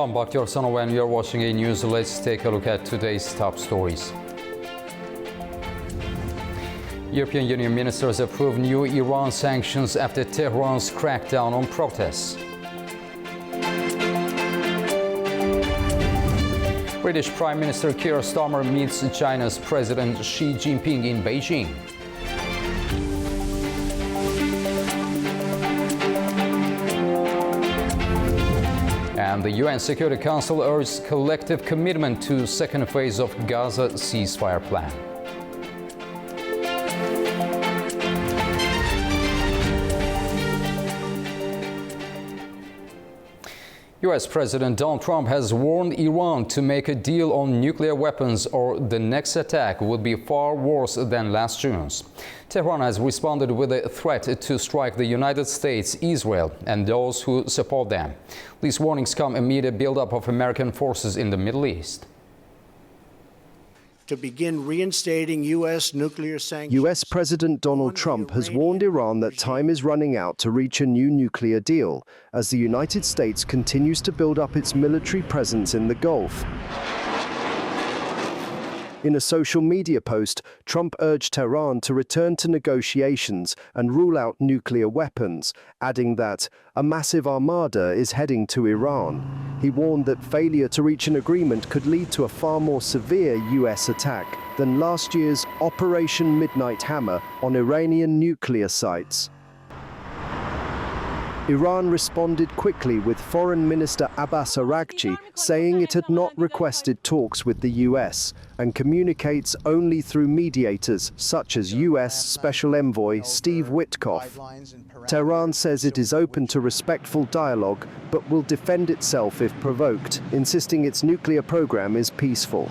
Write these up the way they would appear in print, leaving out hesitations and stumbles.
I'm Bakhtiar Sanov and you're watching A News. Let's take a look at today's top stories. European Union ministers approve new Iran sanctions after Tehran's crackdown on protests. British Prime Minister Keir Starmer meets China's President Xi Jinping in Beijing. And the UN Security Council urges collective commitment to second phase of Gaza ceasefire plan. US President Donald Trump has warned Iran to make a deal on nuclear weapons or the next attack will be far worse than last June's. Tehran has responded with a threat to strike the United States, Israel, and those who support them. These warnings come amid a buildup of American forces in the Middle East. To begin reinstating U.S. nuclear sanctions. U.S. President Donald Trump has warned Iran that time is running out to reach a new nuclear deal as the United States continues to build up its military presence in the Gulf. In a social media post, Trump urged Tehran to return to negotiations and rule out nuclear weapons, adding that a massive armada is heading to Iran. He warned that failure to reach an agreement could lead to a far more severe U.S. attack than last year's Operation Midnight Hammer on Iranian nuclear sites. Iran responded quickly with Foreign Minister Abbas Araghchi saying it had not requested talks with the US and communicates only through mediators such as US Special Envoy Steve Witkoff. Tehran says it is open to respectful dialogue but will defend itself if provoked, insisting its nuclear program is peaceful.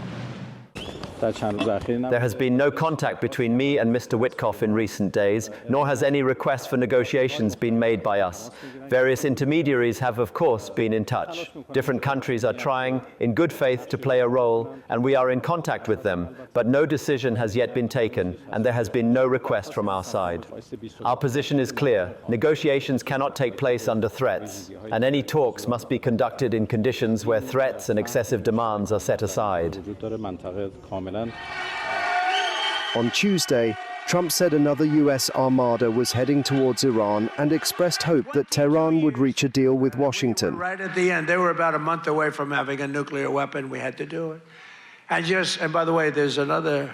There has been no contact between me and Mr. Witkoff in recent days, nor has any request for negotiations been made by us. Various intermediaries have, of course, been in touch. Different countries are trying, in good faith, to play a role, and we are in contact with them, but no decision has yet been taken, and there has been no request from our side. Our position is clear. Negotiations cannot take place under threats, and any talks must be conducted in conditions where threats and excessive demands are set aside. On Tuesday, Trump said another U.S. armada was heading towards Iran and expressed hope that Tehran would reach a deal with Washington. Right at the end, they were about a month away from having a nuclear weapon. We had to do it. And by the way, there's another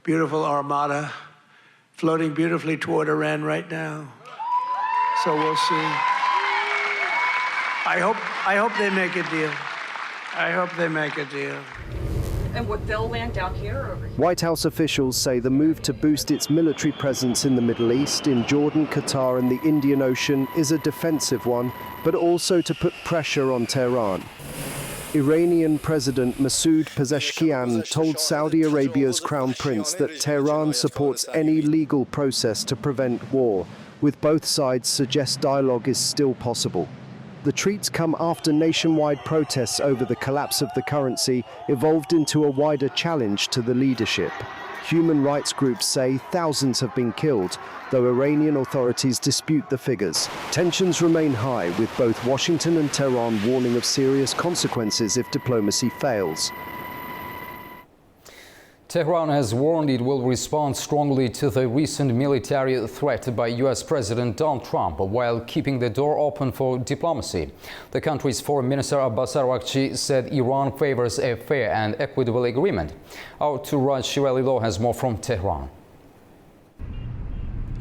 beautiful armada floating beautifully toward Iran right now. So we'll see. I hope they make a deal. I hope they make a deal. And they'll land down here or over here? White House officials say the move to boost its military presence in the Middle East, in Jordan, Qatar, and the Indian Ocean is a defensive one, but also to put pressure on Tehran. Iranian President Masoud Pezeshkian told Saudi Arabia's Crown Prince that Tehran supports any legal process to prevent war, with both sides suggest dialogue is still possible. The treats come after nationwide protests over the collapse of the currency evolved into a wider challenge to the leadership. Human rights groups say thousands have been killed, though Iranian authorities dispute the figures. Tensions remain high, with both Washington and Tehran warning of serious consequences if diplomacy fails. Tehran has warned it will respond strongly to the recent military threat by U.S. President Donald Trump while keeping the door open for diplomacy. The country's Foreign Minister Abbas Araghchi said Iran favors a fair and equitable agreement. Our Turaj Shiralilo has more from Tehran.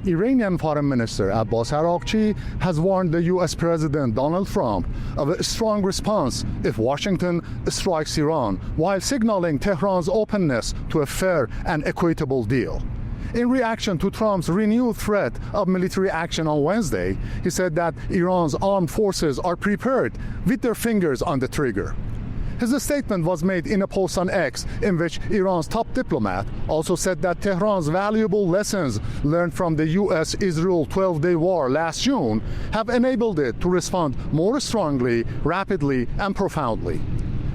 Iranian Foreign Minister Abbas Araghchi has warned the U.S. President Donald Trump of a strong response if Washington strikes Iran, while signaling Tehran's openness to a fair and equitable deal. In reaction to Trump's renewed threat of military action on Wednesday, he said that Iran's armed forces are prepared with their fingers on the trigger. His statement was made in a post on X in which Iran's top diplomat also said that Tehran's valuable lessons learned from the U.S.-Israel 12-day war last June have enabled it to respond more strongly, rapidly, and profoundly.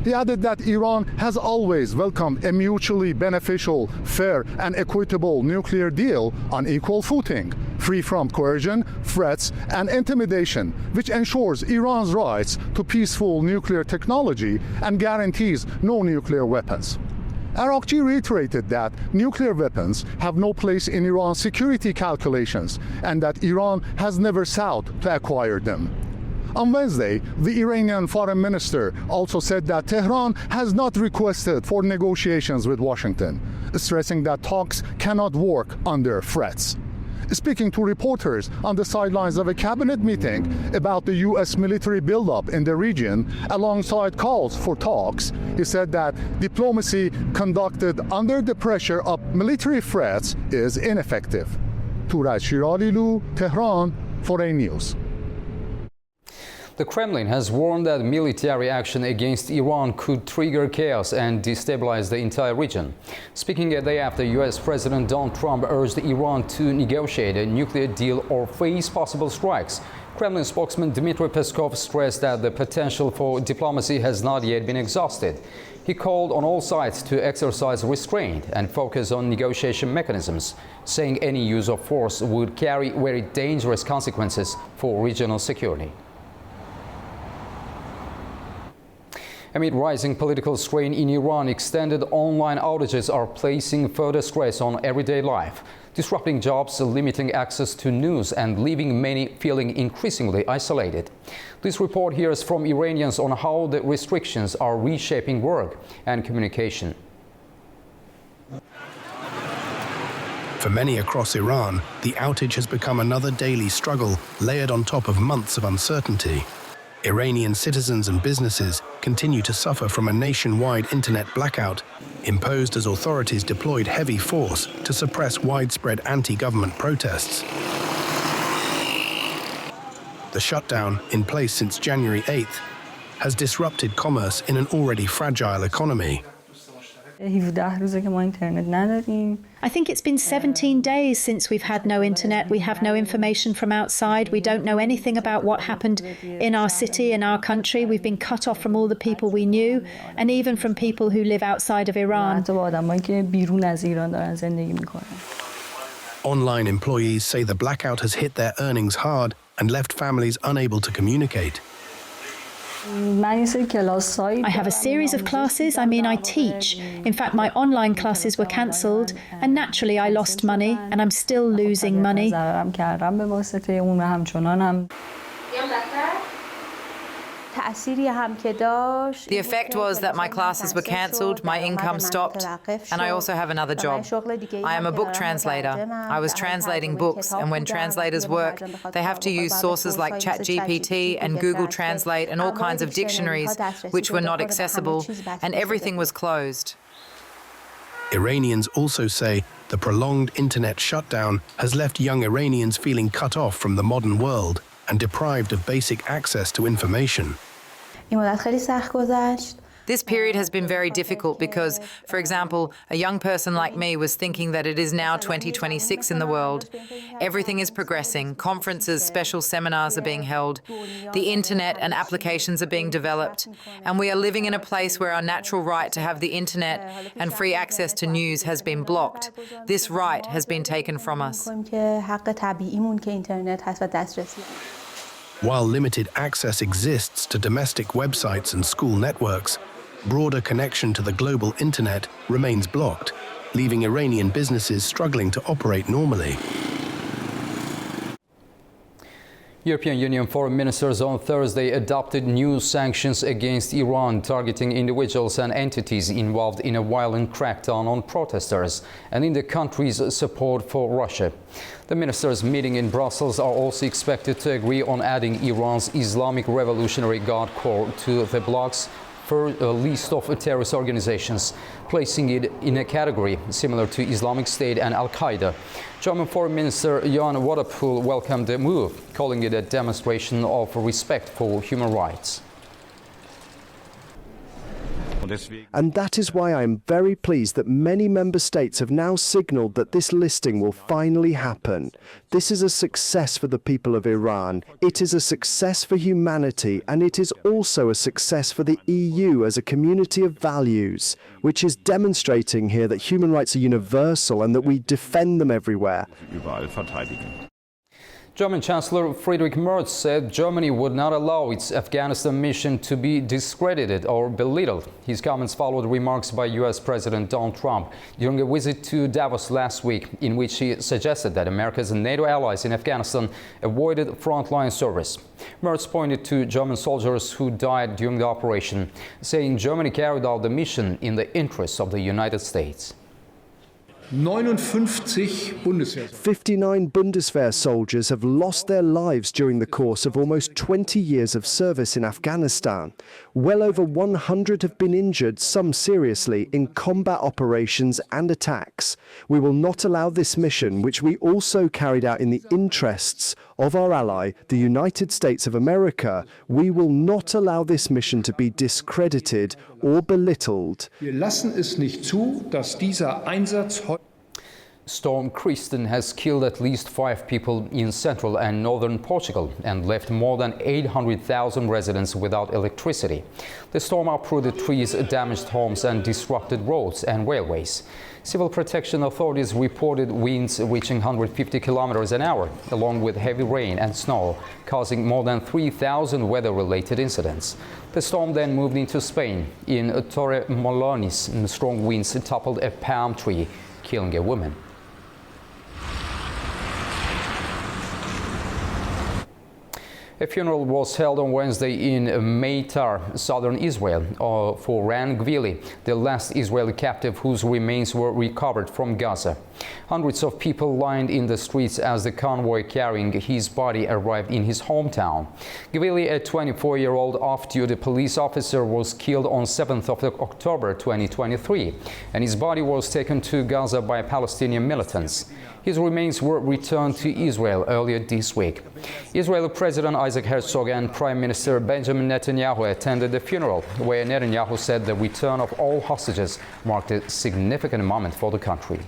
He added that Iran has always welcomed a mutually beneficial, fair, and equitable nuclear deal on equal footing, free from coercion, threats, and intimidation, which ensures Iran's rights to peaceful nuclear technology and guarantees no nuclear weapons. Araghchi reiterated that nuclear weapons have no place in Iran's security calculations and that Iran has never sought to acquire them. On Wednesday, the Iranian foreign minister also said that Tehran has not requested for negotiations with Washington, stressing that talks cannot work under threats. Speaking to reporters on the sidelines of a cabinet meeting about the U.S. military buildup in the region, alongside calls for talks, he said that diplomacy conducted under the pressure of military threats is ineffective. Turaj Shiralilu, Tehran, Foreign News. The Kremlin has warned that military action against Iran could trigger chaos and destabilize the entire region. Speaking a day after U.S. President Donald Trump urged Iran to negotiate a nuclear deal or face possible strikes, Kremlin spokesman Dmitry Peskov stressed that the potential for diplomacy has not yet been exhausted. He called on all sides to exercise restraint and focus on negotiation mechanisms, saying any use of force would carry very dangerous consequences for regional security. Amid rising political strain in Iran, extended online outages are placing further stress on everyday life, disrupting jobs, limiting access to news, and leaving many feeling increasingly isolated. This report hears from Iranians on how the restrictions are reshaping work and communication. For many across Iran, the outage has become another daily struggle layered on top of months of uncertainty. Iranian citizens and businesses continue to suffer from a nationwide internet blackout, imposed as authorities deployed heavy force to suppress widespread anti-government protests. The shutdown, in place since January 8th, has disrupted commerce in an already fragile economy. I think it's been 17 days since we've had no internet. We have no information from outside. We don't know anything about what happened in our city, in our country. We've been cut off from all the people we knew, and even from people who live outside of Iran. Online employees say the blackout has hit their earnings hard and left families unable to communicate. I have a series of classes. I teach. In fact, my online classes were cancelled, and naturally I lost money, and I'm still losing money. The effect was that my classes were cancelled, my income stopped, and I also have another job. I am a book translator. I was translating books, and when translators work, they have to use sources like ChatGPT and Google Translate and all kinds of dictionaries, which were not accessible, and everything was closed. Iranians also say the prolonged internet shutdown has left young Iranians feeling cut off from the modern world and deprived of basic access to information. This period has been very difficult because, for example, a young person like me was thinking that it is now 2026 in the world. Everything is progressing. Conferences, special seminars are being held. The internet and applications are being developed. And we are living in a place where our natural right to have the internet and free access to news has been blocked. This right has been taken from us. While limited access exists to domestic websites and school networks, broader connection to the global internet remains blocked, leaving Iranian businesses struggling to operate normally. European Union foreign ministers on Thursday adopted new sanctions against Iran, targeting individuals and entities involved in a violent crackdown on protesters and in the country's support for Russia. The ministers meeting in Brussels are also expected to agree on adding Iran's Islamic Revolutionary Guard Corps to the bloc's list of terrorist organizations, placing it in a category similar to Islamic State and Al-Qaeda. German Foreign Minister Jan Waderpool welcomed the move, calling it a demonstration of respect for human rights. And that is why I am very pleased that many member states have now signalled that this listing will finally happen. This is a success for the people of Iran. It is a success for humanity, and it is also a success for the EU as a community of values, which is demonstrating here that human rights are universal and that we defend them everywhere. German Chancellor Friedrich Merz said Germany would not allow its Afghanistan mission to be discredited or belittled. His comments followed remarks by U.S. President Donald Trump during a visit to Davos last week, in which he suggested that America's NATO allies in Afghanistan avoided frontline service. Merz pointed to German soldiers who died during the operation, saying Germany carried out the mission in the interests of the United States. 59 Bundeswehr soldiers have lost their lives during the course of almost 20 years of service in Afghanistan. Well over 100 have been injured, some seriously, in combat operations and attacks. We will not allow this mission, which we also carried out in the interests of our ally, the United States of America, we will not allow this mission to be discredited or belittled. Wir lassen es nicht zu, dass dieser Einsatz Storm Kristen has killed at least 5 people in central and northern Portugal and left more than 800,000 residents without electricity. The storm uprooted trees, damaged homes and disrupted roads and railways. Civil protection authorities reported winds reaching 150 kilometers an hour, along with heavy rain and snow, causing more than 3,000 weather-related incidents. The storm then moved into Spain. In Torremolinos, strong winds toppled a palm tree, killing a woman. A funeral was held on Wednesday in Meitar, southern Israel, for Ran Gvili, the last Israeli captive whose remains were recovered from Gaza. Hundreds of people lined in the streets as the convoy carrying his body arrived in his hometown. Gvili, a 24-year-old off-duty police officer, was killed on 7th of October 2023, and his body was taken to Gaza by Palestinian militants. His remains were returned to Israel earlier this week. Israeli President Isaac Herzog and Prime Minister Benjamin Netanyahu attended the funeral, where Netanyahu said the return of all hostages marked a significant moment for the country.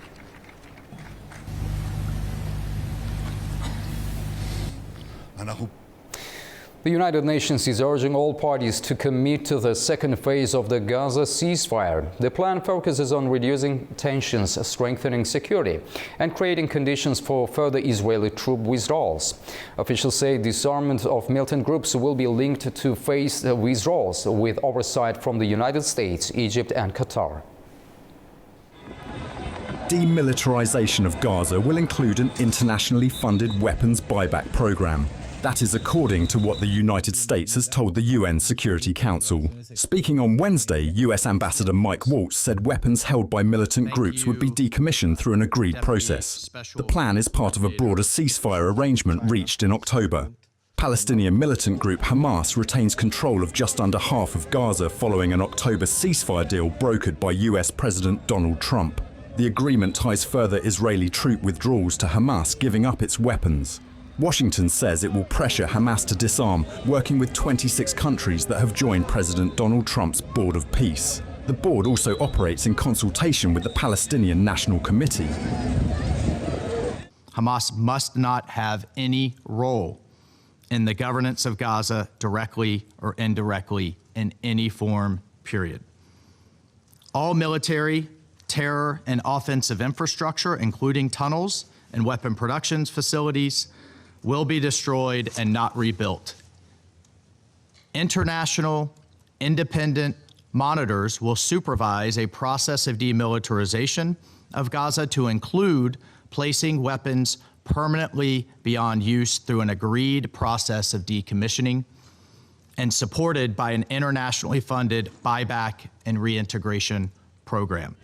The United Nations is urging all parties to commit to the second phase of the Gaza ceasefire. The plan focuses on reducing tensions, strengthening security, and creating conditions for further Israeli troop withdrawals. Officials say disarmament of militant groups will be linked to phased withdrawals, with oversight from the United States, Egypt, and Qatar. Demilitarization of Gaza will include an internationally funded weapons buyback program. That is according to what the United States has told the UN Security Council. Speaking on Wednesday, US Ambassador Mike Waltz said weapons held by militant groups would be decommissioned through an agreed process. The plan is part of a broader ceasefire arrangement reached in October. Palestinian militant group Hamas retains control of just under half of Gaza following an October ceasefire deal brokered by US President Donald Trump. The agreement ties further Israeli troop withdrawals to Hamas giving up its weapons. Washington says it will pressure Hamas to disarm, working with 26 countries that have joined President Donald Trump's Board of Peace. The board also operates in consultation with the Palestinian National Committee. Hamas must not have any role in the governance of Gaza directly or indirectly in any form, period. All military, terror, and offensive infrastructure, including tunnels and weapon production facilities, will be destroyed and not rebuilt. International, independent monitors will supervise a process of demilitarization of Gaza to include placing weapons permanently beyond use through an agreed process of decommissioning and supported by an internationally funded buyback and reintegration program.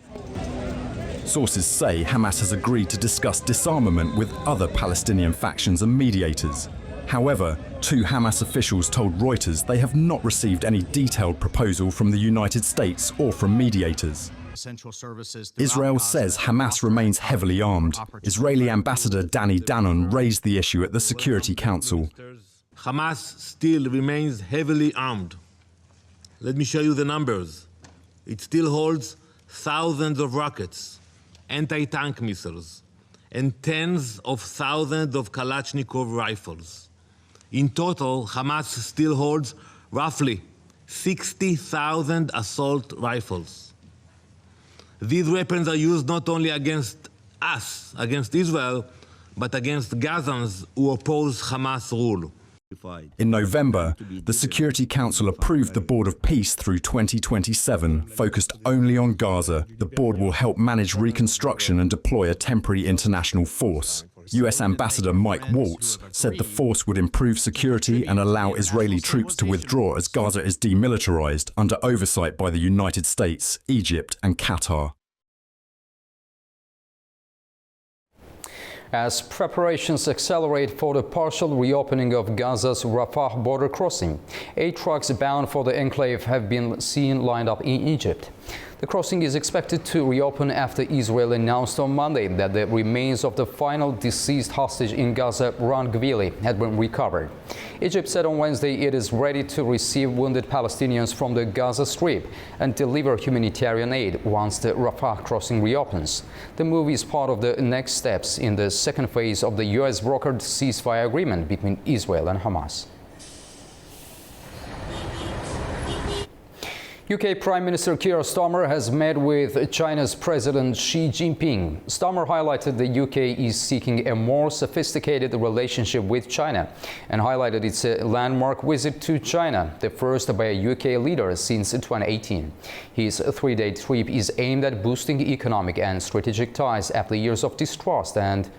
Sources say Hamas has agreed to discuss disarmament with other Palestinian factions and mediators. However, 2 Hamas officials told Reuters they have not received any detailed proposal from the United States or from mediators. Israel says Hamas remains heavily armed. Israeli Ambassador Danny Danon raised the issue at the Security Council. Hamas still remains heavily armed. Let me show you the numbers. It still holds thousands of rockets, anti-tank missiles, and tens of thousands of Kalashnikov rifles. In total, Hamas still holds roughly 60,000 assault rifles. These weapons are used not only against us, against Israel, but against Gazans who oppose Hamas rule. In November, the Security Council approved the Board of Peace through 2027, focused only on Gaza. The board will help manage reconstruction and deploy a temporary international force. US Ambassador Mike Waltz said the force would improve security and allow Israeli troops to withdraw as Gaza is demilitarized under oversight by the United States, Egypt and Qatar. As preparations accelerate for the partial reopening of Gaza's Rafah border crossing, 8 trucks bound for the enclave have been seen lined up in Egypt. The crossing is expected to reopen after Israel announced on Monday that the remains of the final deceased hostage in Gaza, Ran Gvili, had been recovered. Egypt said on Wednesday it is ready to receive wounded Palestinians from the Gaza Strip and deliver humanitarian aid once the Rafah crossing reopens. The move is part of the next steps in the second phase of the US-brokered ceasefire agreement between Israel and Hamas. UK Prime Minister Keir Starmer has met with China's President Xi Jinping. Starmer highlighted the UK is seeking a more sophisticated relationship with China and highlighted its landmark visit to China, the first by a UK leader since 2018. His 3-day trip is aimed at boosting economic and strategic ties after years of distrust and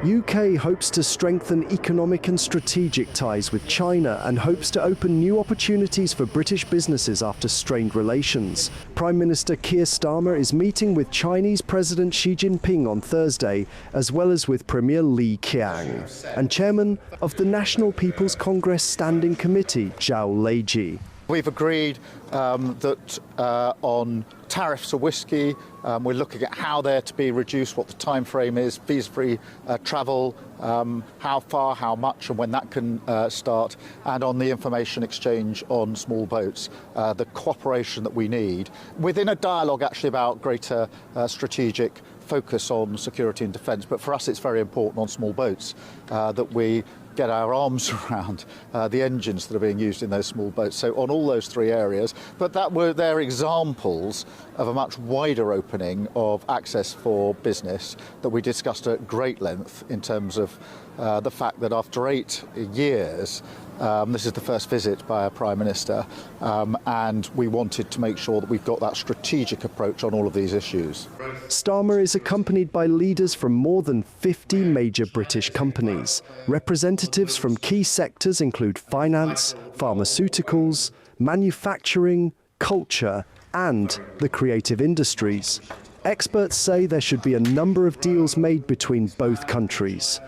UK hopes to strengthen economic and strategic ties with China and hopes to open new opportunities for British businesses after strained relations. Prime Minister Keir Starmer is meeting with Chinese President Xi Jinping on Thursday, as well as with Premier Li Qiang and Chairman of the National People's Congress Standing Committee, Zhao Leiji. We've agreed that on tariffs for whisky, we're looking at how they're to be reduced, what the time frame is, visa-free travel, how far, how much and when that can start, and on the information exchange on small boats, the cooperation that we need, within a dialogue actually about greater strategic focus on security and defence. But for us it's very important on small boats that we get our arms around the engines that are being used in those small boats. So on all those 3 areas, but they're examples of a much wider opening of access for business that we discussed at great length in terms of the fact that after 8 years, this is the first visit by a Prime Minister, and we wanted to make sure that we've got that strategic approach on all of these issues. Starmer is accompanied by leaders from more than 50 major British companies. Representatives from key sectors include finance, pharmaceuticals, manufacturing, culture, and the creative industries. Experts say there should be a number of deals made between both countries.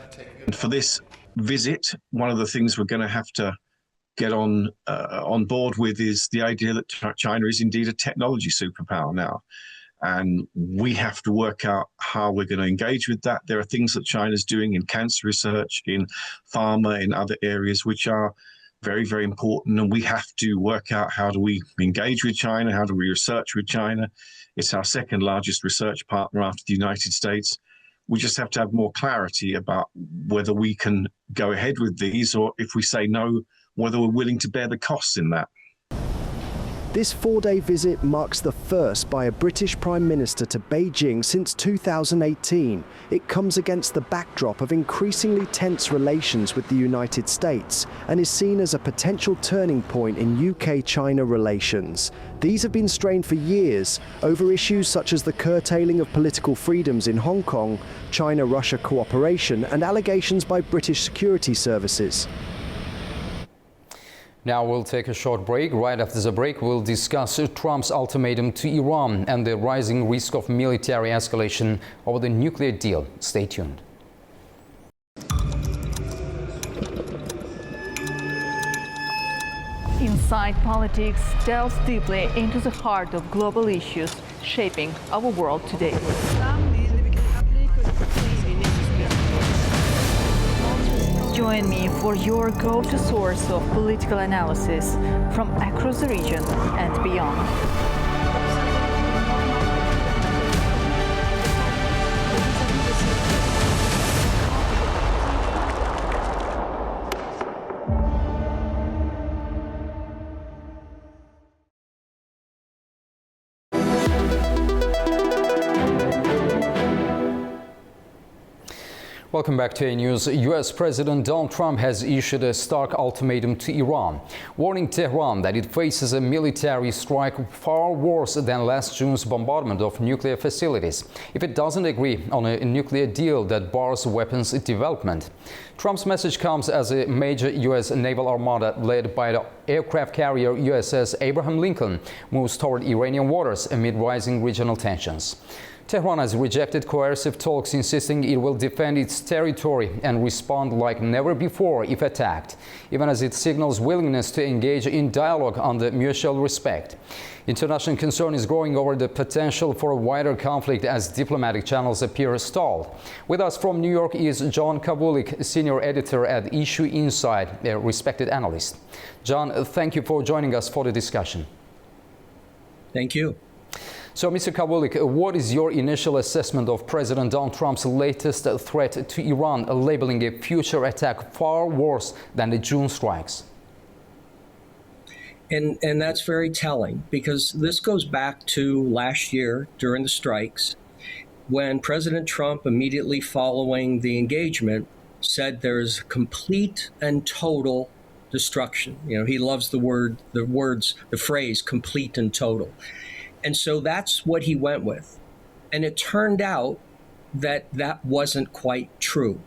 For this visit, one of the things we're going to have to get on board with is the idea that China is indeed a technology superpower now. And we have to work out how we're going to engage with that. There are things that China's doing in cancer research, in pharma, in other areas, which are very, very important. And we have to work out how do we engage with China, how do we research with China. It's our second largest research partner after the United States. We just have to have more clarity about whether we can go ahead with these, or if we say no, whether we're willing to bear the costs in that. This 4-day visit marks the first by a British Prime Minister to Beijing since 2018. It comes against the backdrop of increasingly tense relations with the United States and is seen as a potential turning point in UK-China relations. These have been strained for years over issues such as the curtailing of political freedoms in Hong Kong, China-Russia cooperation, and allegations by British security services. Now we'll take a short break. Right after the break, we'll discuss Trump's ultimatum to Iran and the rising risk of military escalation over the nuclear deal. Stay tuned. Inside Politics delves deeply into the heart of global issues shaping our world today. Join me for your go-to source of political analysis from across the region and beyond. Welcome back to A News. U.S. President Donald Trump has issued a stark ultimatum to Iran, warning Tehran that it faces a military strike far worse than last June's bombardment of nuclear facilities if it doesn't agree on a nuclear deal that bars weapons development. Trump's message comes as a major U.S. naval armada led by the aircraft carrier USS Abraham Lincoln moves toward Iranian waters amid rising regional tensions. Tehran has rejected coercive talks, insisting it will defend its territory and respond like never before if attacked, even as it signals willingness to engage in dialogue under mutual respect. International concern is growing over the potential for a wider conflict as diplomatic channels appear stalled. With us from New York is John Kabulik, senior editor at Issue Insight, a respected analyst. John, thank you for joining us for the discussion. Thank you. So, Mr. Kabulik, what is your initial assessment of President Donald Trump's latest threat to Iran, labeling a future attack far worse than the June strikes? And that's very telling, because this goes back to last year during the strikes, when President Trump, immediately following the engagement, said there's complete and total destruction. You know, he loves the phrase complete and total. And so that's what he went with. And it turned out that that wasn't quite true.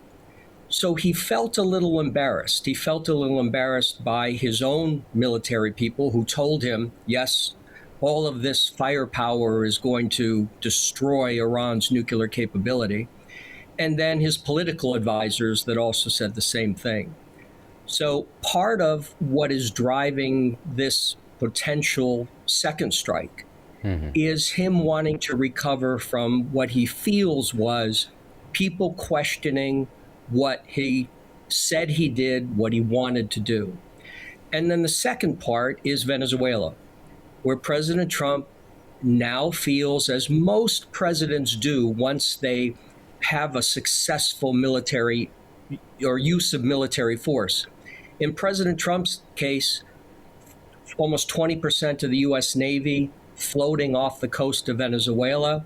So he felt a little embarrassed. He felt a little embarrassed by his own military people who told him, yes, all of this firepower is going to destroy Iran's nuclear capability. And then his political advisors that also said the same thing. So part of what is driving this potential second strike is him wanting to recover from what he feels was people questioning what he said he did, what he wanted to do. And then the second part is Venezuela, where President Trump now feels, as most presidents do once they have a successful military or use of military force. In President Trump's case, almost 20% of the U.S. Navy floating off the coast of Venezuela,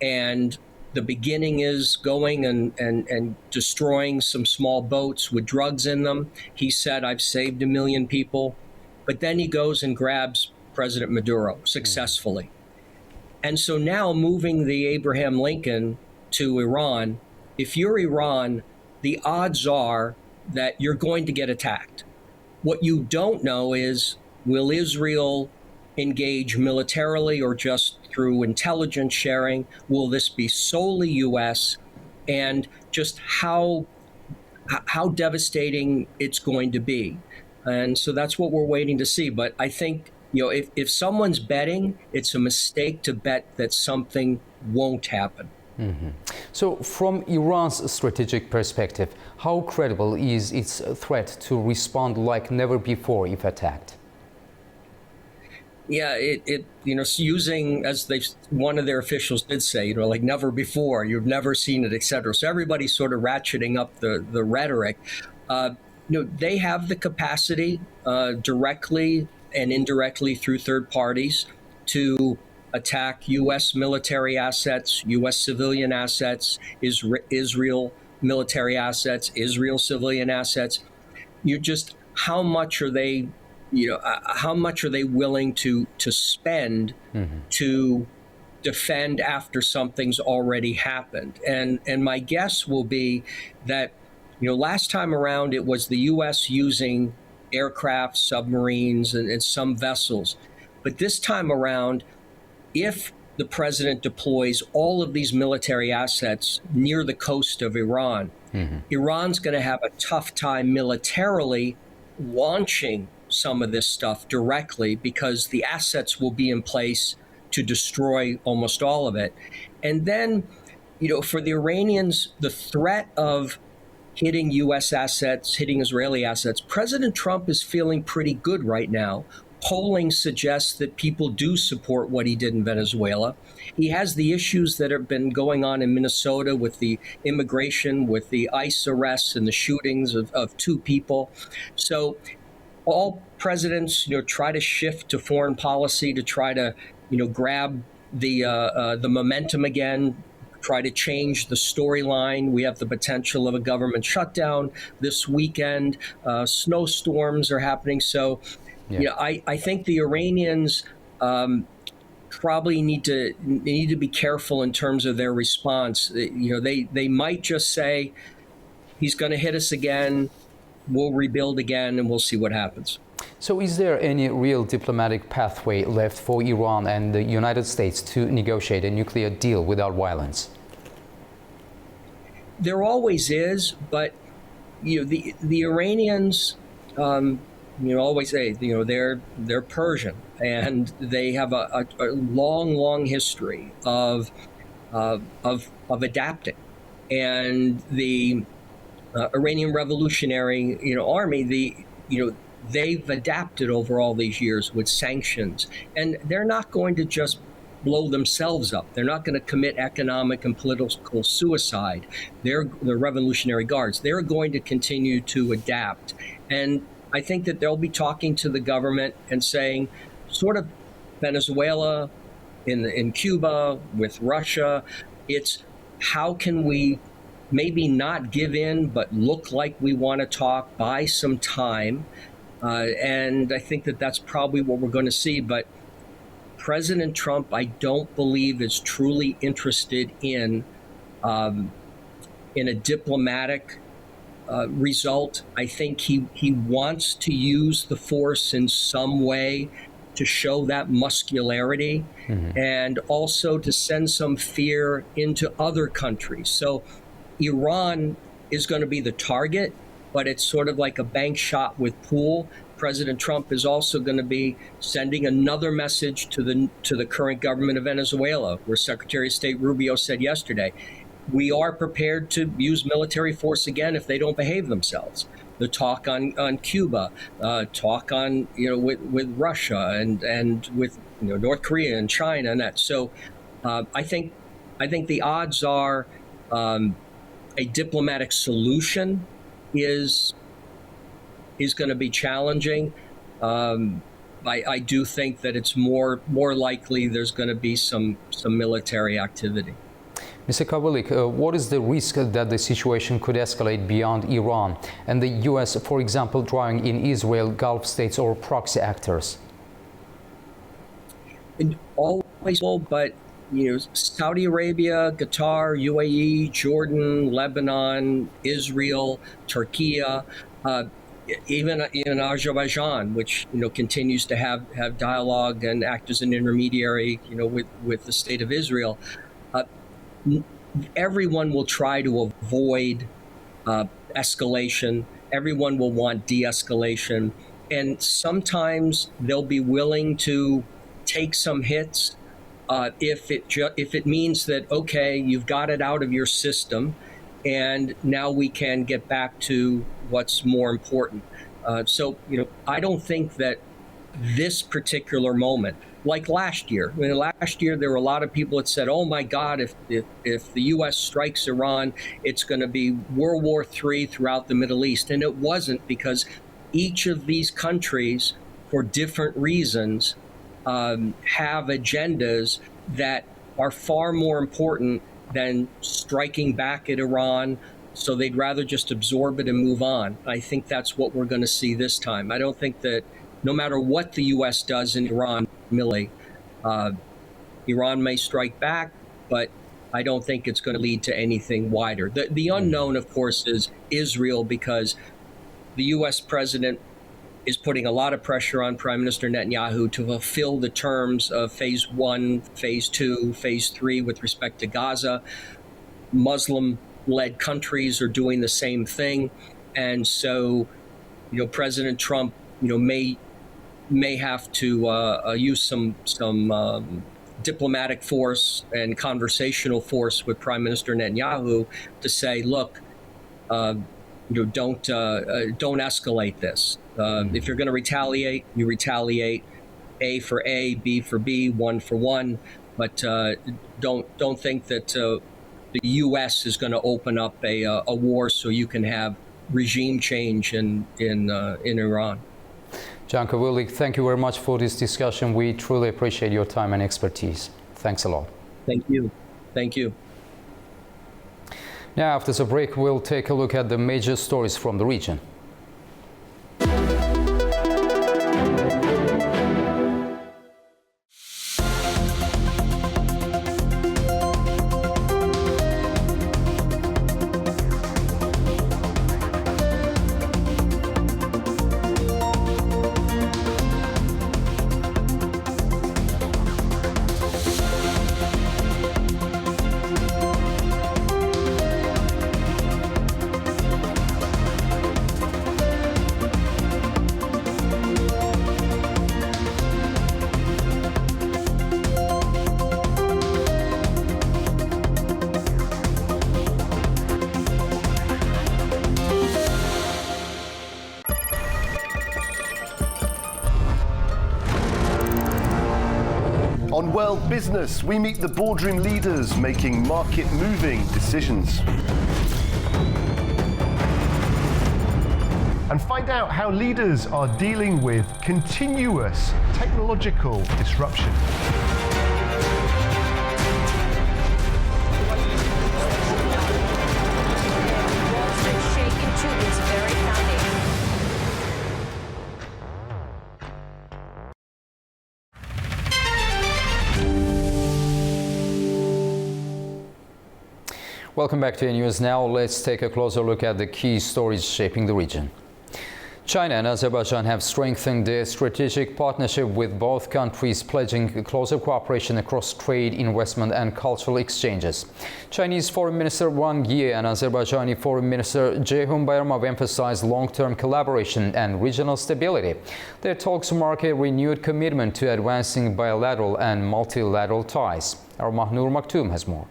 and the beginning is going and destroying some small boats with drugs in them. He said, I've saved 1 million people. But then he goes and grabs President Maduro successfully. And so now moving the Abraham Lincoln to Iran, if you're Iran, the odds are that you're going to get attacked. What you don't know is, will Israel engage militarily or just through intelligence sharing? Will this be solely U.S.? And just how devastating it's going to be. And so that's what we're waiting to see. But I think, you know, if someone's betting, it's a mistake to bet that something won't happen. So from Iran's strategic perspective, how credible is its threat to respond like never before if attacked? Yeah, it you know, using, as one of their officials did say, you know, like never before, you've never seen it, etc. So everybody's sort of ratcheting up the rhetoric. You know, they have the capacity directly and indirectly through third parties to attack U.S. military assets, U.S. civilian assets, Israel military assets, Israel civilian assets. You just, how much are they? You know, how much are they willing to spend to defend after something's already happened? And my guess will be that, you know, last time around it was the U.S. using aircraft, submarines, and some vessels. But this time around, if the president deploys all of these military assets near the coast of Iran, Iran's going to have a tough time militarily launching some of this stuff directly, because the assets will be in place to destroy almost all of it. And then, you know, for the Iranians, the threat of hitting U.S. assets, hitting Israeli assets, President Trump is feeling pretty good right now. Polling suggests that people do support what he did in Venezuela. He has the issues that have been going on in Minnesota with the immigration, with the ICE arrests and the shootings of 2 people. So all presidents, you know, try to shift to foreign policy to try to, you know, grab the momentum again, try to change the storyline. We have the potential of a government shutdown this weekend. Snowstorms are happening. So, I think the Iranians probably need to be careful in terms of their response. They might just say, he's going to hit us again, we'll rebuild again, and we'll see what happens. So is there any real diplomatic pathway left for Iran and the United States to negotiate a nuclear deal without violence? There always is, but the Iranians always say they're Persian, and they have a long history of adapting. And the Iranian Revolutionary Army, they've adapted over all these years with sanctions, and they're not going to just blow themselves up. They're not going to commit economic and political suicide. They're the Revolutionary Guards. They're going to continue to adapt. And I think that they'll be talking to the government and saying, sort of Venezuela, in Cuba, with Russia, it's how can we maybe not give in, but look like we want to talk, buy some time. And I think that that's probably what we're going to see. But President Trump, I don't believe, is truly interested in a diplomatic result. I think he wants to use the force in some way to show that muscularity, and also to send some fear into other countries. So Iran is going to be the target, but it's sort of like a bank shot with pool. President Trump is also going to be sending another message to the current government of Venezuela, where Secretary of State Rubio said yesterday, we are prepared to use military force again if they don't behave themselves. The talk on Cuba, talk on with Russia and with North Korea and China and that. So I think the odds are a diplomatic solution is going to be challenging. I do think that it's more likely there's going to be some military activity. Mr. Kavoulik, what is the risk that the situation could escalate beyond Iran and the U.S., for example, drawing in Israel, Gulf states, or proxy actors? Always, but Saudi Arabia, Qatar, UAE, Jordan, Lebanon, Israel, Turkey, even Azerbaijan, which continues to have dialogue and act as an intermediary, with the state of Israel. Everyone will try to avoid escalation. Everyone will want de-escalation, and sometimes they'll be willing to take some hits if it means that, okay, you've got it out of your system, and now we can get back to what's more important. So I don't think that this particular moment, like last year. Last year, there were a lot of people that said, oh, my God, if the U.S. strikes Iran, it's going to be World War III throughout the Middle East. And it wasn't, because each of these countries, for different reasons, have agendas that are far more important than striking back at Iran. So they'd rather just absorb it and move on. I think that's what we're going to see this time. I don't think that no matter what the U.S. does in Iran, Iran may strike back, but I don't think it's going to lead to anything wider. The unknown, of course, is Israel, because the U.S. president is putting a lot of pressure on Prime Minister Netanyahu to fulfill the terms of Phase 1, Phase 2, Phase 3 with respect to Gaza. Muslim-led countries are doing the same thing. And so, President Trump, may have to use some diplomatic force and conversational force with Prime Minister Netanyahu to say, look, don't escalate this. If you're going to retaliate, you retaliate. A for A, B for B, 1 for 1. But don't think that the U.S. is going to open up a war so you can have regime change in Iran. Jan Kavoulik, thank you very much for this discussion. We truly appreciate your time and expertise. Thanks a lot. Thank you. Thank you. Now, after the break, we'll take a look at the major stories from the region. On World Business, we meet the boardroom leaders making market-moving decisions. And find out how leaders are dealing with continuous technological disruption. Welcome back to News Now. Let's take a closer look at the key stories shaping the region. China and Azerbaijan have strengthened their strategic partnership, with both countries pledging closer cooperation across trade, investment and cultural exchanges. Chinese Foreign Minister Wang Yi and Azerbaijani Foreign Minister Ceyhun Bayramov emphasized long-term collaboration and regional stability. Their talks mark a renewed commitment to advancing bilateral and multilateral ties. Our Mahnur Maktoum has more.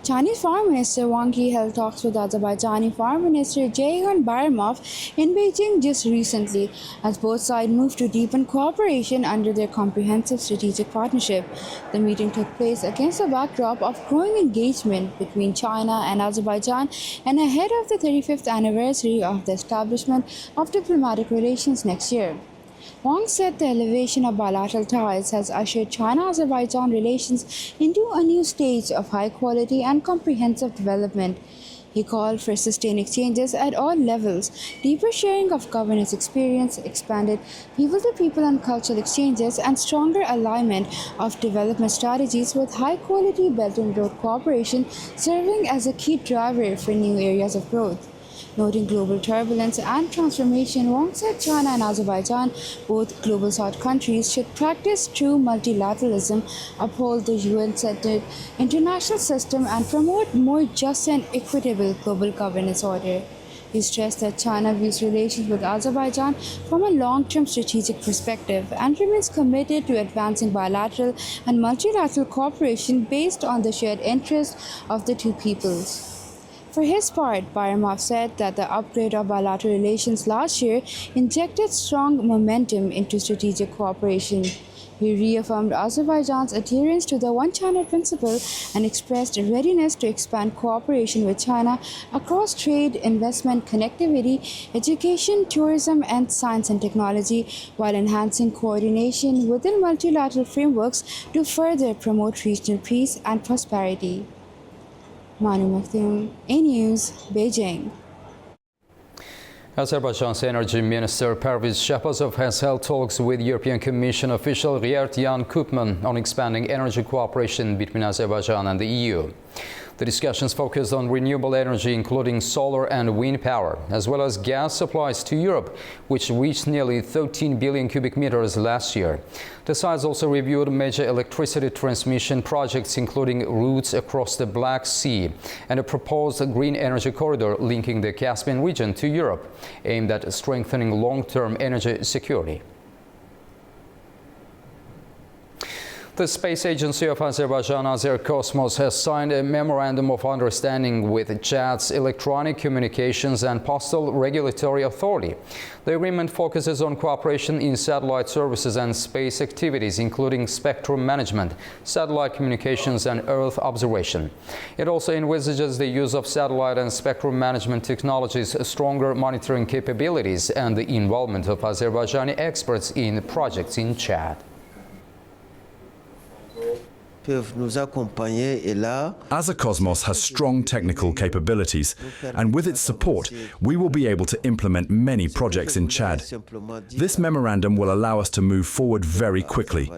Chinese Foreign Minister Wang Yi held talks with Azerbaijani Foreign Minister Ceyhun Bayramov in Beijing just recently, as both sides moved to deepen cooperation under their comprehensive strategic partnership. The meeting took place against the backdrop of growing engagement between China and Azerbaijan and ahead of the 35th anniversary of the establishment of diplomatic relations next year. Wang said the elevation of bilateral ties has ushered China-Azerbaijan relations into a new stage of high quality and comprehensive development. He called for sustained exchanges at all levels, deeper sharing of governance experience, expanded people-to-people and cultural exchanges, and stronger alignment of development strategies with high-quality Belt and Road cooperation serving as a key driver for new areas of growth. Noting global turbulence and transformation, Wang said China and Azerbaijan, both Global South countries, should practice true multilateralism, uphold the UN-centered international system, and promote more just and equitable global governance order. He stressed that China views relations with Azerbaijan from a long-term strategic perspective and remains committed to advancing bilateral and multilateral cooperation based on the shared interests of the two peoples. For his part, Bayramov said that the upgrade of bilateral relations last year injected strong momentum into strategic cooperation. He reaffirmed Azerbaijan's adherence to the One China principle and expressed a readiness to expand cooperation with China across trade, investment, connectivity, education, tourism, and science and technology, while enhancing coordination within multilateral frameworks to further promote regional peace and prosperity. Mahnur Maktoum, A-News, Beijing. Azerbaijan's Energy Minister Perviz Shahbazov has held talks with European Commission official Geert-Jan Koopman on expanding energy cooperation between Azerbaijan and the EU. The discussions focused on renewable energy, including solar and wind power, as well as gas supplies to Europe, which reached nearly 13 billion cubic meters last year. The sides also reviewed major electricity transmission projects, including routes across the Black Sea and a proposed green energy corridor linking the Caspian region to Europe, aimed at strengthening long-term energy security. The space agency of Azerbaijan, Azercosmos, has signed a memorandum of understanding with Chad's Electronic Communications and Postal Regulatory Authority. The agreement focuses on cooperation in satellite services and space activities, including spectrum management, satellite communications and Earth observation. It also envisages the use of satellite and spectrum management technologies, stronger monitoring capabilities, and the involvement of Azerbaijani experts in projects in Chad. Azakosmos has strong technical capabilities, and with its support, we will be able to implement many projects in Chad. This memorandum will allow us to move forward very quickly.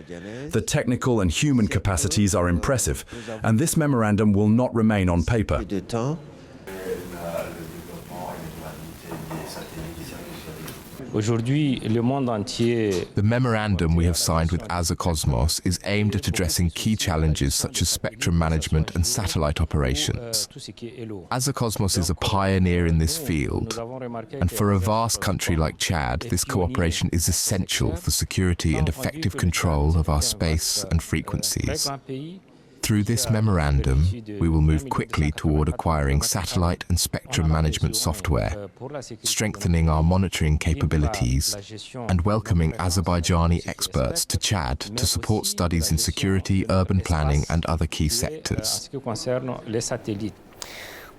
The technical and human capacities are impressive, and this memorandum will not remain on paper. The memorandum we have signed with Azakosmos is aimed at addressing key challenges such as spectrum management and satellite operations. Azakosmos is a pioneer in this field, and for a vast country like Chad, this cooperation is essential for security and effective control of our space and frequencies. Through this memorandum, we will move quickly toward acquiring satellite and spectrum management software, strengthening our monitoring capabilities, and welcoming Azerbaijani experts to Chad to support studies in security, urban planning, and other key sectors.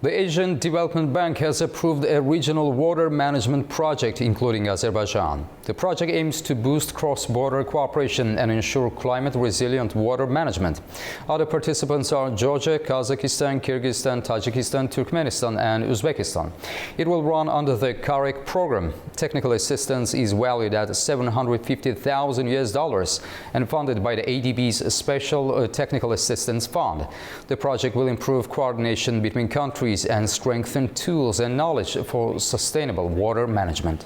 The Asian Development Bank has approved a regional water management project including Azerbaijan. The project aims to boost cross-border cooperation and ensure climate-resilient water management. Other participants are Georgia, Kazakhstan, Kyrgyzstan, Tajikistan, Turkmenistan and Uzbekistan. It will run under the CAREC program. Technical assistance is valued at $750,000 and funded by the ADB's Special Technical Assistance Fund. The project will improve coordination between countries and strengthen tools and knowledge for sustainable water management.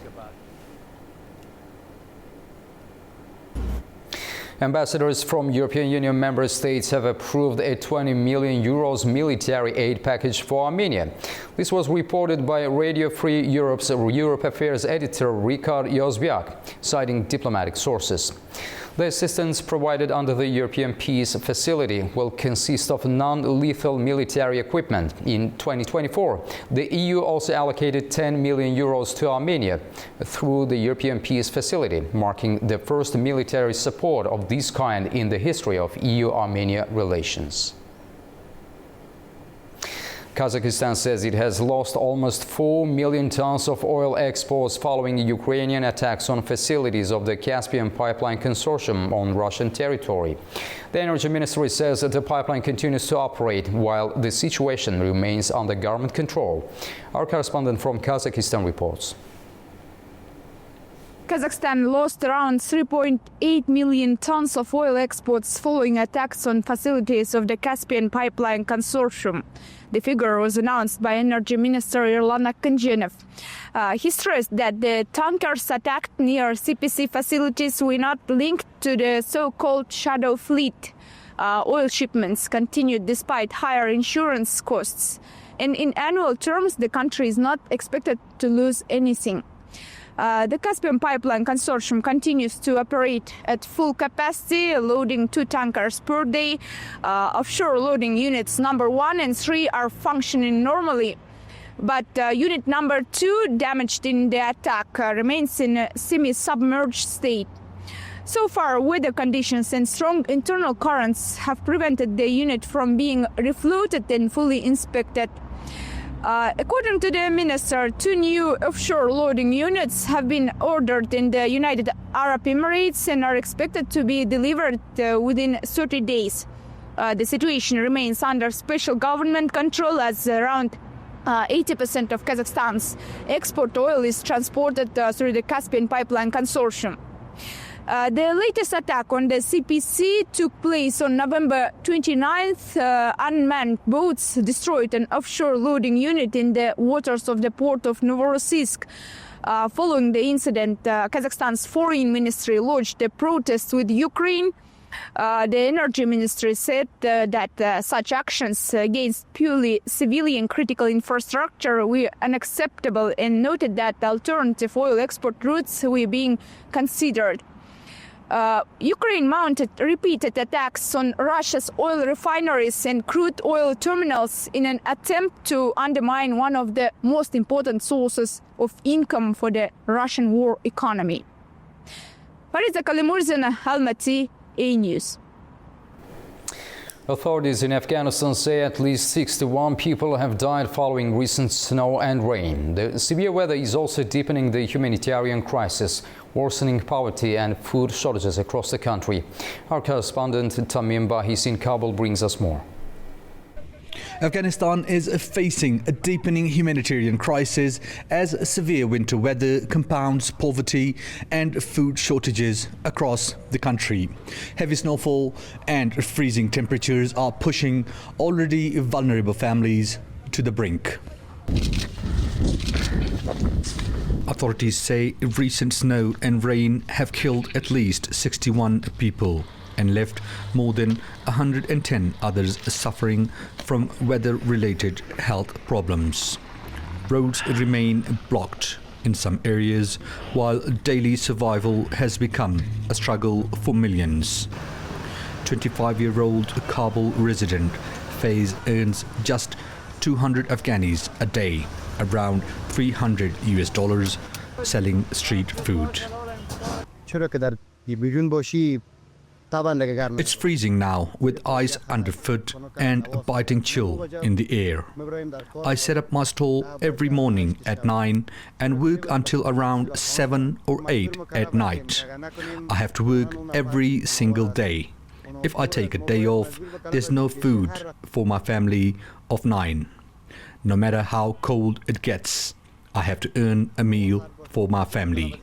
Ambassadors from European Union member states have approved a 20 million euros military aid package for Armenia. This was reported by Radio Free Europe's Europe Affairs editor Rikard Yozbiak, citing diplomatic sources. The assistance provided under the European Peace Facility will consist of non-lethal military equipment. In 2024, the EU also allocated 10 million euros to Armenia through the European Peace Facility, marking the first military support of this kind in the history of EU-Armenia relations. Kazakhstan says it has lost almost 4 million tons of oil exports following Ukrainian attacks on facilities of the Caspian Pipeline Consortium on Russian territory. The Energy Ministry says that the pipeline continues to operate while the situation remains under government control. Our correspondent from Kazakhstan reports. Kazakhstan lost around 3.8 million tons of oil exports following attacks on facilities of the Caspian Pipeline Consortium. The figure was announced by Energy Minister Erlan Akıncıyev. He stressed that the tankers attacked near CPC facilities were not linked to the so-called shadow fleet. Oil shipments continued despite higher insurance costs. And in annual terms, the country is not expected to lose anything. The Caspian Pipeline Consortium continues to operate at full capacity, loading 2 tankers per day. Offshore loading units number 1 and 3 are functioning normally, but unit number 2, damaged in the attack, remains in a semi-submerged state. So far, weather conditions and strong internal currents have prevented the unit from being refloated and fully inspected. According to the minister, 2 new offshore loading units have been ordered in the United Arab Emirates and are expected to be delivered within 30 days. The situation remains under special government control as around 80% of Kazakhstan's export oil is transported through the Caspian Pipeline Consortium. The latest attack on the CPC took place on November 29th. Unmanned boats destroyed an offshore loading unit in the waters of the port of Novorossiysk. Following the incident, Kazakhstan's foreign ministry lodged a protest with Ukraine. The energy ministry said that such actions against purely civilian critical infrastructure were unacceptable and noted that alternative oil export routes were being considered. Ukraine mounted repeated attacks on Russia's oil refineries and crude oil terminals in an attempt to undermine one of the most important sources of income for the Russian war economy. Fariza Kalimurzina, Almaty, A News. Authorities in Afghanistan say at least 61 people have died following recent snow and rain. The severe weather is also deepening the humanitarian crisis. worsening poverty and food shortages across the country. Our correspondent Tamim Bahis in Kabul brings us more. Afghanistan is facing a deepening humanitarian crisis as severe winter weather compounds poverty and food shortages across the country. Heavy snowfall and freezing temperatures are pushing already vulnerable families to the brink. Authorities say recent snow and rain have killed at least 61 people and left more than 110 others suffering from weather-related health problems. Roads remain blocked in some areas, while daily survival has become a struggle for millions. 25-year-old Kabul resident Faiz earns just 200 Afghanis a day, around $300 selling street food. It's freezing now, with ice underfoot and a biting chill in the air. I set up my stall every morning at 9 and work until around 7 or 8 at night. I have to work every single day. If I take a day off, there's no food for my family of 9. No matter how cold it gets, I have to earn a meal for my family.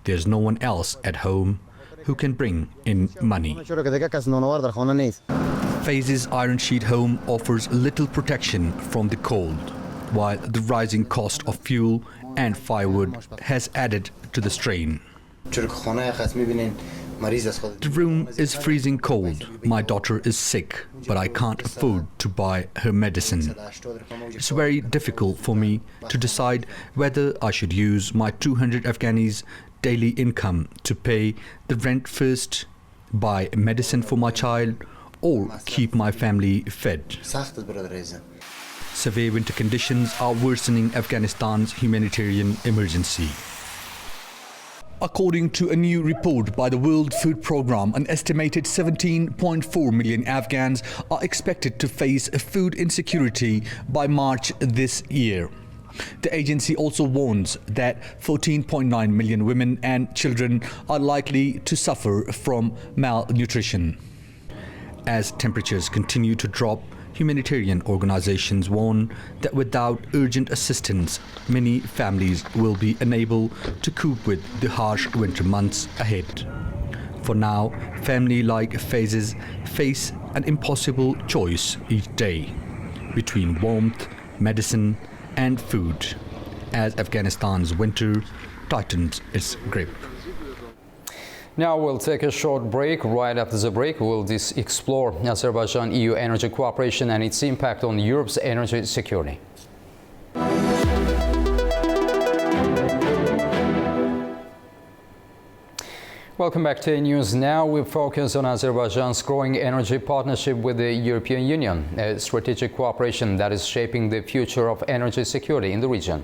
There's no one else at home who can bring in money. Faiz's iron sheet home offers little protection from the cold, while the rising cost of fuel and firewood has added to the strain. The room is freezing cold. My daughter is sick, but I can't afford to buy her medicine. It's very difficult for me to decide whether I should use my 200 Afghanis' daily income to pay the rent first, buy medicine for my child, or keep my family fed. Severe winter conditions are worsening Afghanistan's humanitarian emergency. According to a new report by the World Food Programme, an estimated 17.4 million Afghans are expected to face food insecurity by March this year. The agency also warns that 14.9 million women and children are likely to suffer from malnutrition. As temperatures continue to drop, humanitarian organizations warn that without urgent assistance, many families will be unable to cope with the harsh winter months ahead. For now, families like Faiz's face an impossible choice each day between warmth, medicine, and food, as Afghanistan's winter tightens its grip. Now we'll take a short break. Right after the break, we'll explore Azerbaijan-EU energy cooperation and its impact on Europe's energy security. Welcome back to News Now. We focus on Azerbaijan's growing energy partnership with the European Union, a strategic cooperation that is shaping the future of energy security in the region.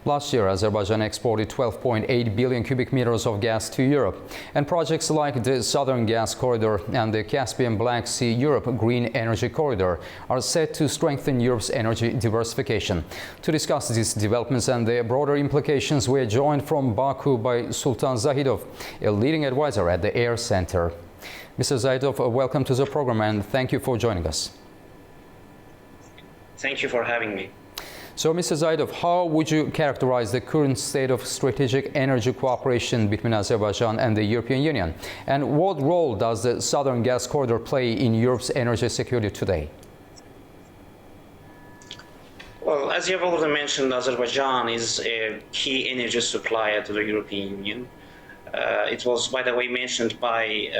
Last year, Azerbaijan exported 12.8 billion cubic meters of gas to Europe, and projects like the Southern Gas Corridor and the Caspian Black Sea Europe Green Energy Corridor are set to strengthen Europe's energy diversification. To discuss these developments and their broader implications, we are joined from Baku by Sultan Zahidov, a leading advisor at the Air Center. Mr. Zahidov, welcome to the program and thank you for joining us. Thank you for having me. So, Mr. Zahidov, how would you characterize the current state of strategic energy cooperation between Azerbaijan and the European Union? And what role does the Southern Gas Corridor play in Europe's energy security today? Well, as you have already mentioned, Azerbaijan is a key energy supplier to the European Union. It was, by the way, mentioned by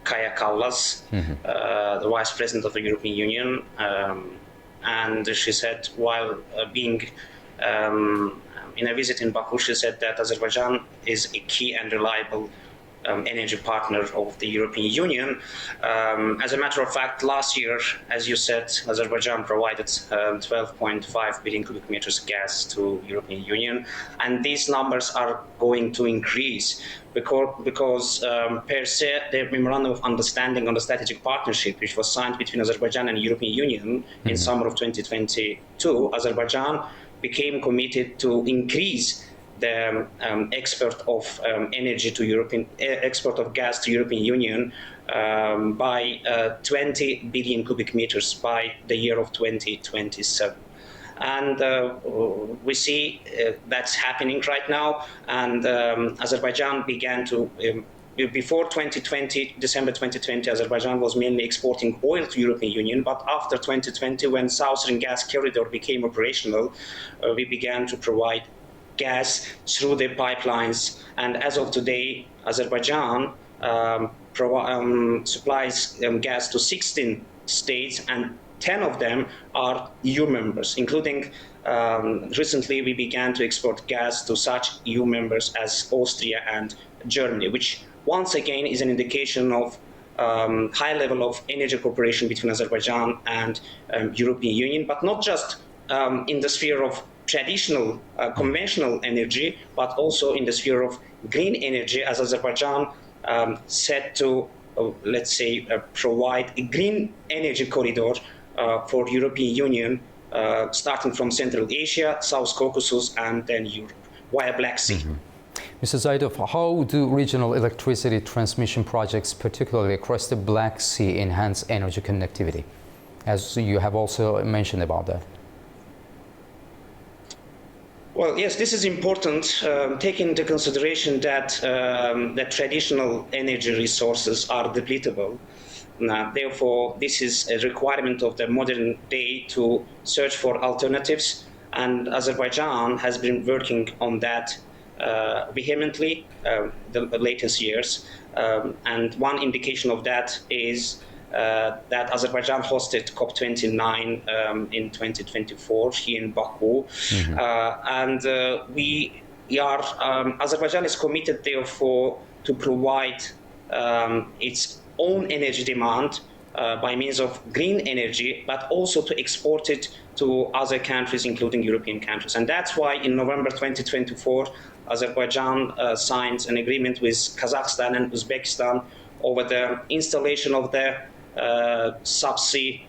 Kaja Kallas, the Vice President of the European Union. And she said, while being in a visit in Baku, she said that Azerbaijan is a key and reliable energy partner of the European Union. As a matter of fact, last year, as you said, Azerbaijan provided 12.5 billion cubic meters gas to European Union, and these numbers are going to increase because per se, the memorandum of understanding on the strategic partnership, which was signed between Azerbaijan and the European Union in summer of 2022, Azerbaijan became committed to increase the export of energy to export of gas to European Union by 20 billion cubic meters by the year of 2027. And we see that's happening right now. And Azerbaijan began to, before 2020, December 2020, Azerbaijan was mainly exporting oil to European Union. But after 2020, when South Stream gas corridor became operational, we began to provide gas through the pipelines. And as of today, Azerbaijan supplies gas to 16 states, and 10 of them are EU members, including recently we began to export gas to such EU members as Austria and Germany, which once again is an indication of high level of energy cooperation between Azerbaijan and European Union, but not just in the sphere of traditional conventional energy, but also in the sphere of green energy, as Azerbaijan set to, let's say, provide a green energy corridor for European Union, starting from Central Asia, South Caucasus, and then Europe, via Black Sea. Mr. Zaidov, how do regional electricity transmission projects, particularly across the Black Sea, enhance energy connectivity? As you have also mentioned about that. Well, yes, this is important, taking into consideration that that traditional energy resources are depletable. Therefore, this is a requirement of the modern day to search for alternatives, and Azerbaijan has been working on that vehemently the latest years. And one indication of that is that Azerbaijan hosted COP29 in 2024 here in Baku. And Azerbaijan is committed, therefore, to provide its own energy demand by means of green energy, but also to export it to other countries, including European countries. And that's why in November 2024, Azerbaijan signed an agreement with Kazakhstan and Uzbekistan over the installation of the subsea,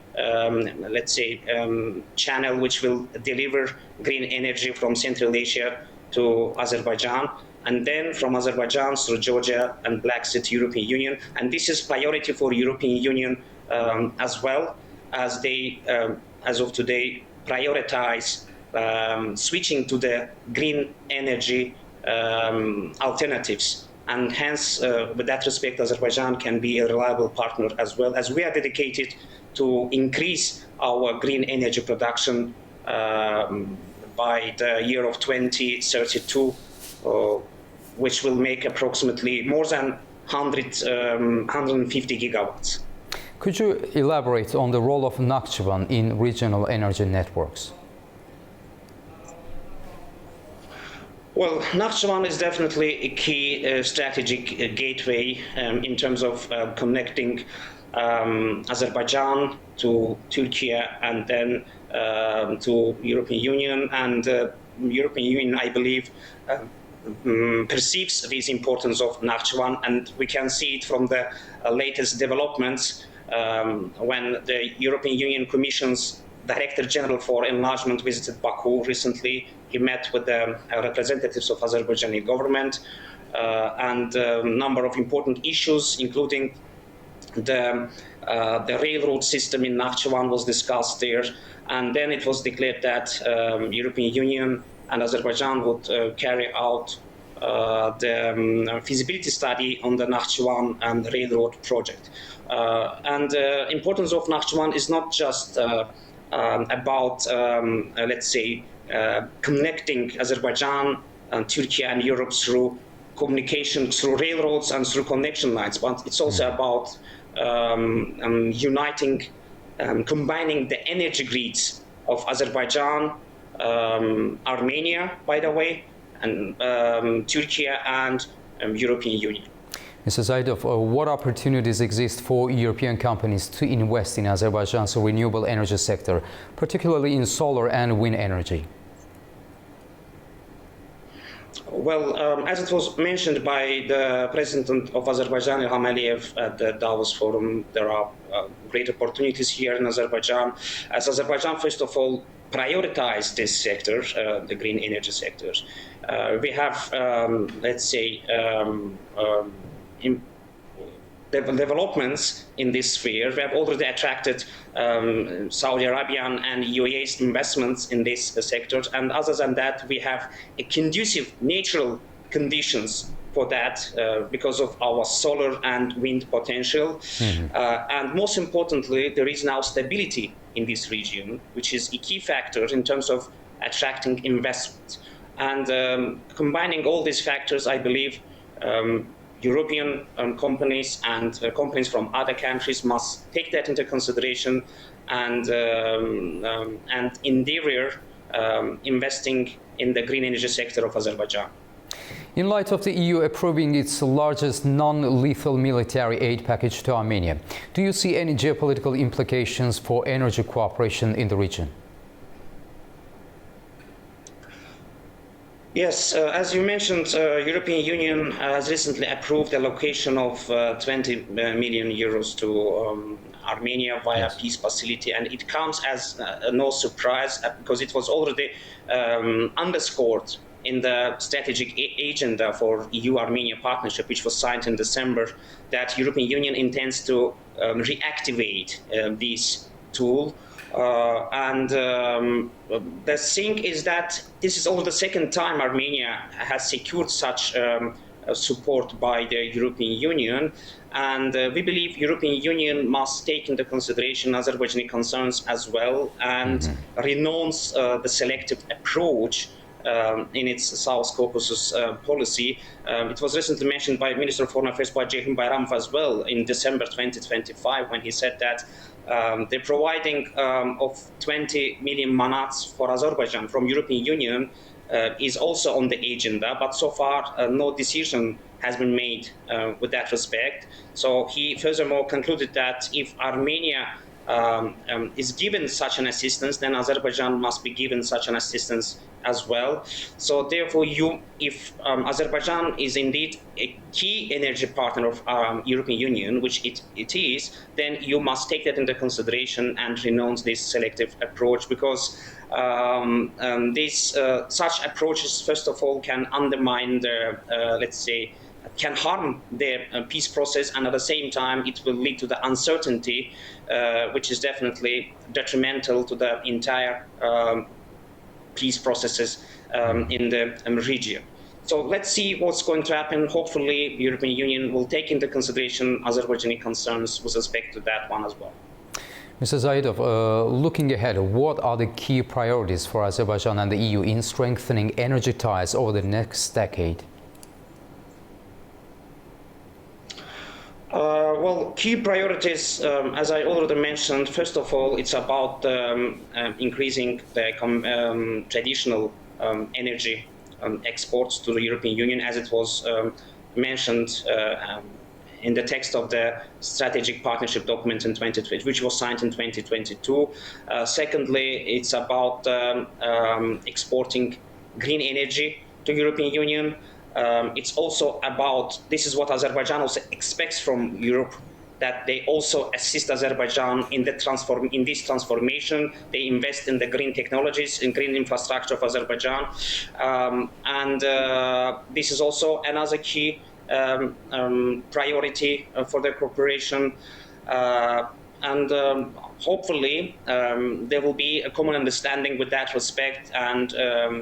channel which will deliver green energy from Central Asia to Azerbaijan, and then from Azerbaijan through Georgia and Black Sea to European Union. And this is priority for European Union as well, as they, as of today, prioritize switching to the green energy alternatives. And hence, with that respect, Azerbaijan can be a reliable partner, as well as we are dedicated to increase our green energy production by the year of 2032, which will make approximately more than 150 gigawatts. Could you elaborate on the role of Nakhchivan in regional energy networks? Well, Nakhchivan is definitely a key strategic gateway in terms of connecting Azerbaijan to Turkey and then to European Union. And European Union, I believe, perceives this importance of Nakhchivan, and we can see it from the latest developments when the European Union Commission's Director General for Enlargement visited Baku recently. He met with the representatives of Azerbaijani government and a number of important issues, including the railroad system in Nakhchivan was discussed there. And then it was declared that European Union and Azerbaijan would carry out the feasibility study on the Nakhchivan and railroad project. And the importance of Nakhchivan is not just about, connecting Azerbaijan and Turkey and Europe through communication, through railroads and through connection lines, but it's also about uniting, combining the energy grids of Azerbaijan, Armenia, by the way, and Turkey and European Union. Mr. Zaidov, what opportunities exist for European companies to invest in Azerbaijan's renewable energy sector, particularly in solar and wind energy? Well, as it was mentioned by the President of Azerbaijan, Ilham Aliyev, at the Davos Forum, there are great opportunities here in Azerbaijan. As Azerbaijan, first of all, prioritized this sector, the green energy sector. We have, let's say, developments in this sphere. We have already attracted Saudi Arabian and UAE's investments in this sector, and other than that, we have a conducive natural conditions for that because of our solar and wind potential. And most importantly, there is now stability in this region, which is a key factor in terms of attracting investment. And combining all these factors, I believe European companies and companies from other countries must take that into consideration and endeavor investing in the green energy sector of Azerbaijan. In light of the EU approving its largest non-lethal military aid package to Armenia, do you see any geopolitical implications for energy cooperation in the region? Yes, as you mentioned, European Union has recently approved the allocation of 20 million euros to Armenia via peace facility, and it comes as no surprise because it was already underscored in the strategic agenda for EU-Armenia partnership, which was signed in December, that European Union intends to reactivate this tool. The thing is that this is only the second time Armenia has secured such support by the European Union, and we believe European Union must take into consideration Azerbaijani concerns as well and renounce the selective approach in its South Caucasus policy. It was recently mentioned by Minister of Foreign Affairs by Ceyhun Bayramov as well in December 2025 when he said that the providing of 20 million manats for Azerbaijan from European Union is also on the agenda, but so far no decision has been made with that respect. So he furthermore concluded that if Armenia is given such an assistance, then Azerbaijan must be given such an assistance as well. So therefore, if Azerbaijan is indeed a key energy partner of European Union, which it is, then you must take that into consideration and renounce this selective approach, because such approaches, first of all, can undermine the, let's say, can harm their peace process, and at the same time it will lead to the uncertainty, which is definitely detrimental to the entire peace processes in the region. So let's see what's going to happen. Hopefully the European Union will take into consideration Azerbaijani concerns with respect to that one as well. Mr. Zaidov, looking ahead, what are the key priorities for Azerbaijan and the EU in strengthening energy ties over the next decade? Well, key priorities, as I already mentioned, first of all, it's about increasing the traditional energy exports to the European Union, as it was mentioned in the text of the strategic partnership document in 2020, which was signed in 2022. Secondly, it's about exporting green energy to European Union. It's also about, this is what Azerbaijan also expects from Europe, that they also assist Azerbaijan in this transformation. They invest in the green technologies, in green infrastructure of Azerbaijan. This is also another key priority for the cooperation. Hopefully there will be a common understanding with that respect, and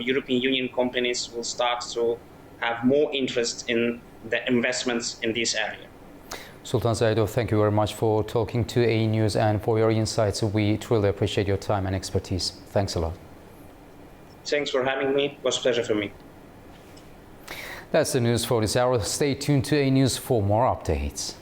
European Union companies will start to have more interest in the investments in this area. Sultan Zaidov, thank you very much for talking to A News and for your insights. We truly appreciate your time and expertise. Thanks a lot. Thanks for having me. It was a pleasure for me. That's the news for this hour. Stay tuned to A News for more updates.